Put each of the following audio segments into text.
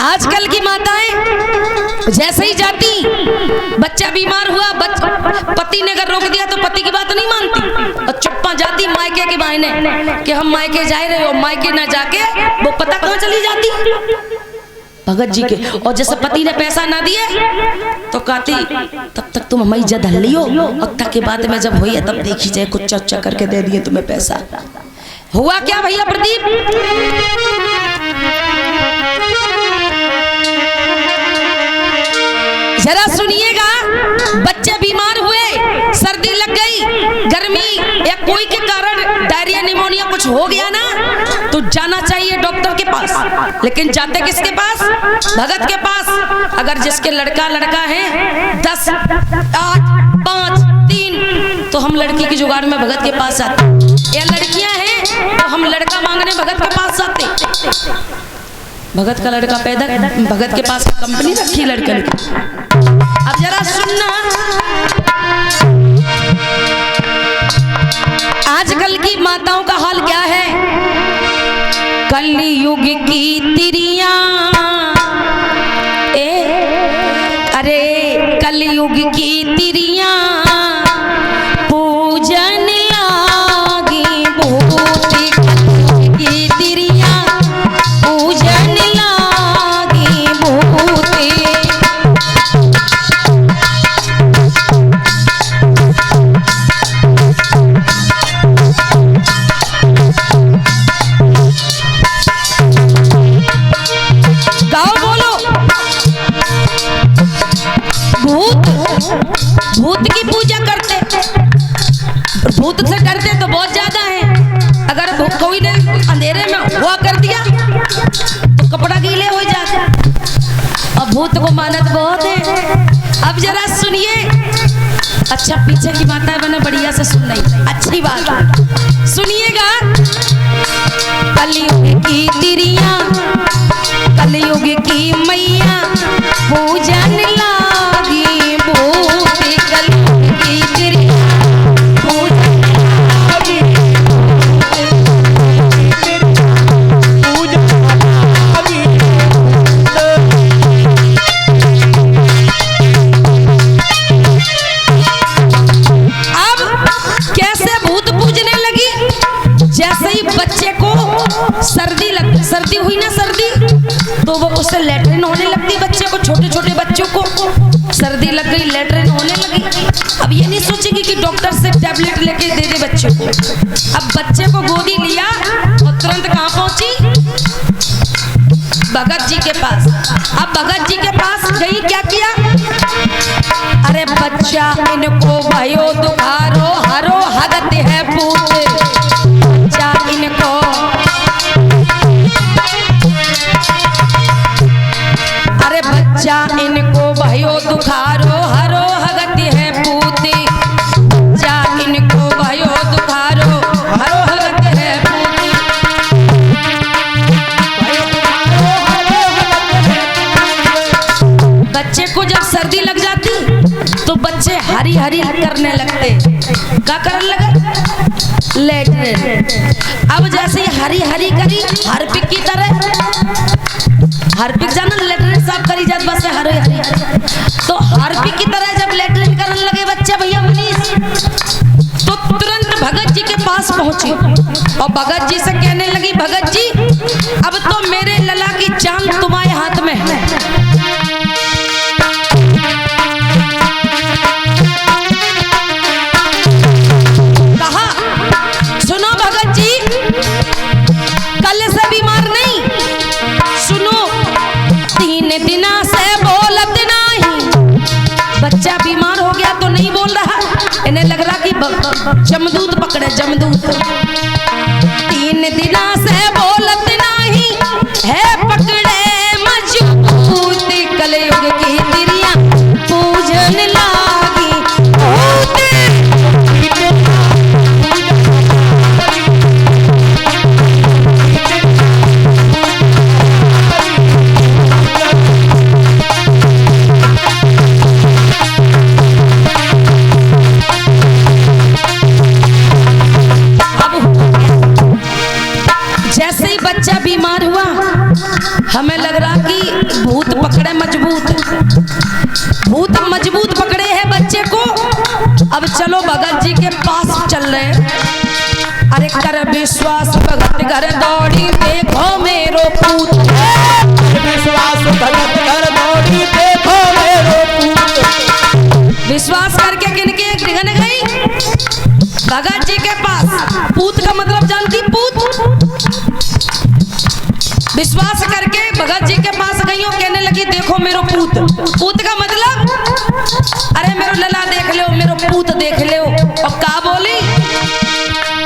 आजकल की माताएं जैसे ही जाती, बच्चा बीमार हुआ, पति ने अगर रोक दिया तो पति की बात नहीं मानती और चुप्पा जाती मायके के बहाने कि हम मायके जा रहे हो। मायके ना जाके वो पता कहाँ चली जाती, भगत जी के। और जैसे पति ने पैसा ना दिए तो कहती तब तक तुम हमारी इज्जत हल लियो, और तक के बाद में जब हुई है तब देखी जाए, कुछ चर्चा करके दे दिए तुम्हें पैसा। हुआ क्या भैया प्रदीप? जरा सुनिएगा, बच्चे बीमार हुए, सर्दी लग गई, गर्मी या कोई के कारण डायरिया निमोनिया कुछ हो गया ना, तो जाना चाहिए डॉक्टर के पास। लेकिन जाते किसके पास? भगत के पास। अगर जिसके लड़का है 10, 8, 5, 3 तो हम लड़की की जुगाड़ में भगत के पास आते, या लड़कियां हैं तो हम लड़का मांगने भगत के पास आते। भगत का लड़का पैदा, भगत के पास कंपनी रखी लड़के की। अब जरा सुनना, आजकल की माताओं का हाल क्या है। कलयुग की तिरियां, अरे कलयुग की तिरियां पूजन लागी भूत, की तिरियां पूजन लागी भूत। भूत की पूजा करते, भूत से डरते तो बहुत ज्यादा है। अगर कोई ने अंधेरे में हुआ कर दिया तो कपड़ा गीले हो जाता, और भूत को मानत बहुत है। अब जरा सुनिए, अच्छा पीछे की माता बना बढ़िया से सुन रही, अच्छी बात सुनिएगा। कलयुग की तिरियां, कलयुग की मैया पूजन लागी भूत, कलयुग की तिरियां पूजन लागी अब कैसे भूत पूजने लगी? जैसे ही बच्चे को सर्दी हुई ना, सर्दी तो वो उससे लेटरिन होने लगती। बच्चे को, छोटे छोटे बच्चों को सर्दी लग गई, लेटरिन होने लगी। अब ये नहीं सोचेगी कि डॉक्टर से टैबलेट लेके दे दे बच्चे को। अब बच्चे को गोदी लिया और तुरंत कहाँ पहुंची? भगत जी के पास। अब भगत जी के पास गई, क्या किया? अरे बच्चा इनको भयो दुखारो हरो हगत है पूत, बच्चा इनको, अरे बच्चा इनको भयो दुखारो हरो हगत है पूती, बच्चा इनको भयो दुखारो हरो हगत है पूती। बच्चे को जब सर्दी लग जाती तो बच्चे हरी हरी करने लगते। क्या करने लगे? लेटरिन। अब जैसे ही हरी हरी करी, हार्पिक की तरह, हार्पिक जाना लेटरिन साफ करी जात बस हरी हरी, तो हार्पिक की तरह जब लेटरिन करने लगे बच्चे भैया मनीष, तो तुरंत भगत जी के पास पहुंची और भगत जी से कहने लगी, भगत जी अब तो मेरे लला की जान तुम्हारे हाथ में है। कहा, सुनो भगत जी, कल से बीमार नहीं, सुनो 3 दिन से बोलत नहीं। बच्चा बीमार हो गया तो नहीं बोल रहा, इन्हें लग रहा कि जमदूत पकड़े, जमदूत। 3 दिन से बोलत नहीं है, पकड़े मजबूत, कलयुग की तिरियां पूजन लागी भूत। अब भूत पकड़े मजबूत, भूत मजबूत पकड़े हैं बच्चे को। अब चलो भगत जी के पास चल रहे हैं। अरे कर विश्वास भगत घर दौड़ी देखो मेरो पूत, विश्वास भगत घर दौड़ी देखो मेरो पूत। विश्वास करके किनके डिगन गई भगत जी के पास। पूत का मतलब जानती, पूत। विश्वास करके भगत जी के पास गई और कहने लगी देखो मेरो पूत। पूत का मतलब अरे मेरो लला देख लो, मेरो पूत देख लो। और का बोली,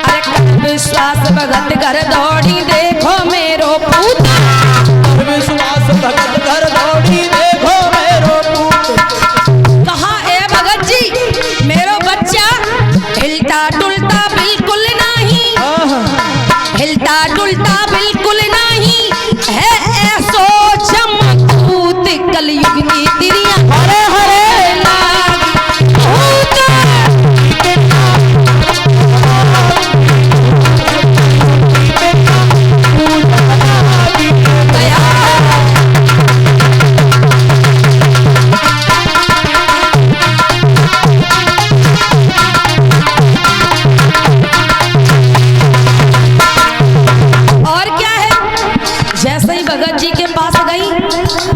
अरे विश्वास भगत घर दौड़ी देखो मेरो पूत, विश्वास भगत घर दौड़ी देखो मेरो पूत। कहाँ है भगत जी मेरो बच्चा, हिलता डुलता बिल्कुल नहीं, हिलता डुलता बिल्कुल नहीं है ऐसो चमकूत। कलयुग की तिरियां हरे हरे लागी भूत।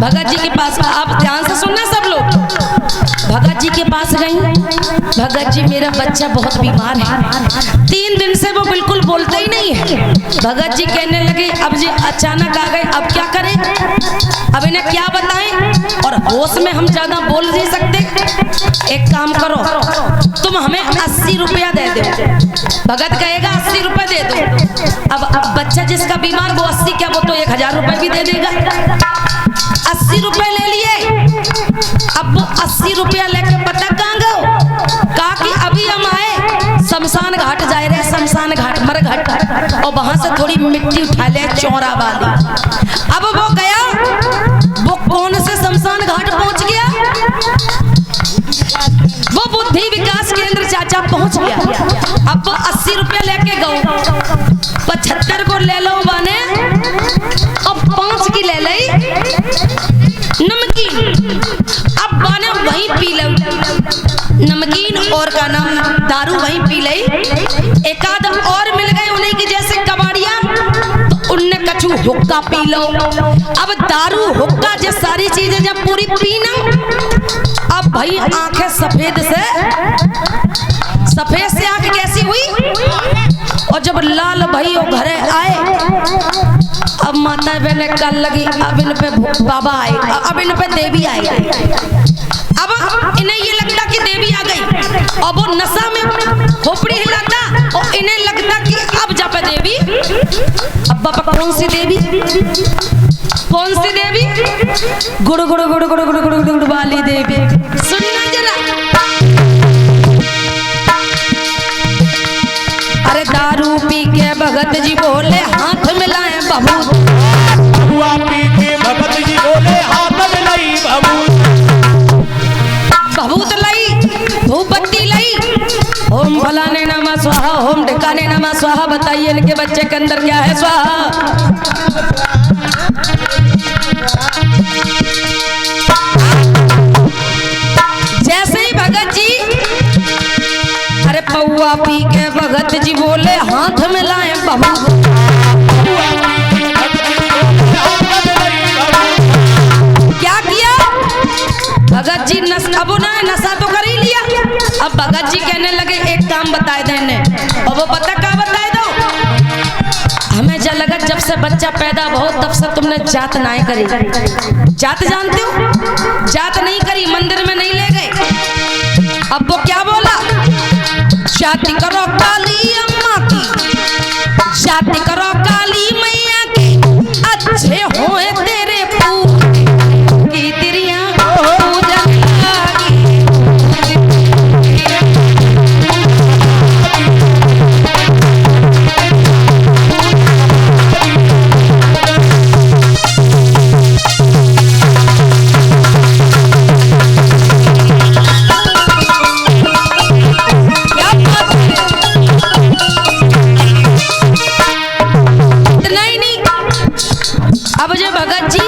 भगत जी के पास, आप ध्यान से सुनना सब लोग। भगत जी के पास गई, भगत जी मेरा बच्चा बहुत बीमार है, 3 दिन से वो बिल्कुल बोलता ही नहीं है। भगत जी कहने लगे अब जी अचानक आ गए, अब क्या करें, अब इन्हें क्या बताएं। और होश में हम ज्यादा बोल नहीं सकते। एक काम करो, तुम हमें 80 रुपया दे दो। भगत कहेगा 80 रुपए दे दो। अब बच्चा जिसका बीमार वो 80 क्या, वो तो 1000 रुपए भी दे देगा। 80 रुपए ले लिए। अब वो 80 रुपया लेके पता कहाँ गए, कहा कि अभी हम आए शमशान घाट जा रहे, शमशान घाट मरघट, और वहां से थोड़ी मिट्टी उठा ले चौरा वाली। अब वो गया, वो कौन से शमशान घाट पहुंच गया, वो बुद्धि विकास केंद्र चाचा पहुंच गया। अब वो 80 रुपया लेके गए, 75 को ले लो बने और 5 की ले ली नमकीन। अब बने वहीं पी लो नमकीन, और का नाम दारू वहीं पी ली। एक आध और मिल गए उन्हीं की जैसे कबाड़िया, तो उनने कछु हुक्का पी लो। अब दारू हुक्का जो सारी चीजें जब पूरी पीना, अब भाई आंखें सफेद से आंख कैसी हुई। और जब लाल भाई वो घरे आए, अब माता बहने कल लगी अब इन पे बाबा आए, अब इन पे देवी आई। अब इन्हें ये लगता कि देवी आ गई, और वो नशा में खोपड़ी हिलाता और इन्हें लगता कि अब जा पे देवी। अब बाबा कौन सी देवी, कौन सी देवी, गुड़ गुड़ गुड़ गुड़ गुड़ गुड़ गुड़ वाली देवी। सुनना जरा, अरे दारू पी के भगत जी बोले हाथ मिलाए बबूत, पी के भगत जी बोले हाथ मिलाई बबूत। बबूत लाई, धूपबत्ती लाई, ओम फलाने नमः स्वाहा, ओम ढिकाने नमः स्वाहा। बताइए इनके बच्चे के अंदर क्या है स्वाहा। जैसे ही भगत जी, अरे पौआ पी के भगत जी बोले हाथ मिलाए बबूत। क्या किया भगत जी, अब उन्होंने नशा तो कर ही लिया। अब भगत जी कहने लगे एक काम बताए देने, और वो पता क्या बताए दो, हमें जब लगा जब से बच्चा पैदा हो तब से तुमने जात नहीं करी। जात जानते हो, जात नहीं करी, मंदिर में नहीं ले गए। अब वो क्या बोला, जाति करो काली अम्मा की, जाति करो काली मैया की, अच्छे होए तेरे पूत की तिरियां पूजन लागी। अब जो भगत जी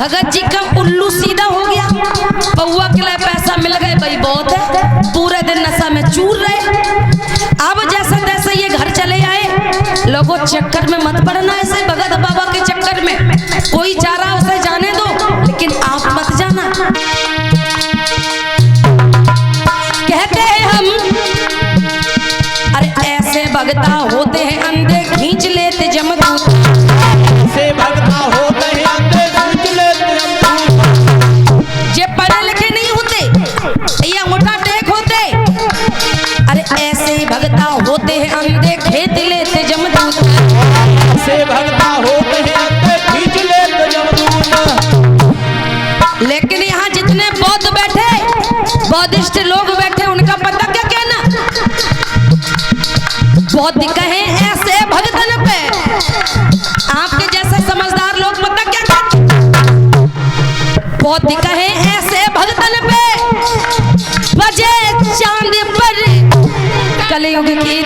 भगत जी का उल्लू सीधा हो गया, पौआ के लिए पैसा मिल गए भाई बहुत है, पूरे दिन नशा में चूर रहे। अब जैसे तैसे ये घर चले आए। लोगों चक्कर में मत पड़ना, ऐसे भगत बाबा के चक्कर में, कोई जा रहा उसे जाने दो, लेकिन आप मत जाना। कहते हैं हम, अरे ऐसे भगता होते हैं अंधे खींच लेते जमदूत, से भगता होते हैं अंधे खींच लेते जमदूत। ये पढ़े लिखे नहीं होते, ये मोटा टेक होते, अरे ऐसे भगता होते हैं अंधे खेत लेते जमदूत, से भगता होते हैं अंधे खींच लेते जमदूत। लेकिन यहाँ जितने बौद्ध बैठे, बौद्धिस्ट लोग बैठे, उनका पता क्या कहना? बौद्ध कहे ऐसे भगतन पे, आपके जैसे समझदार लोग पता क्या कहते? बौद्ध कहे ऐसे भगतन पे बजे चांद पर कलयुग की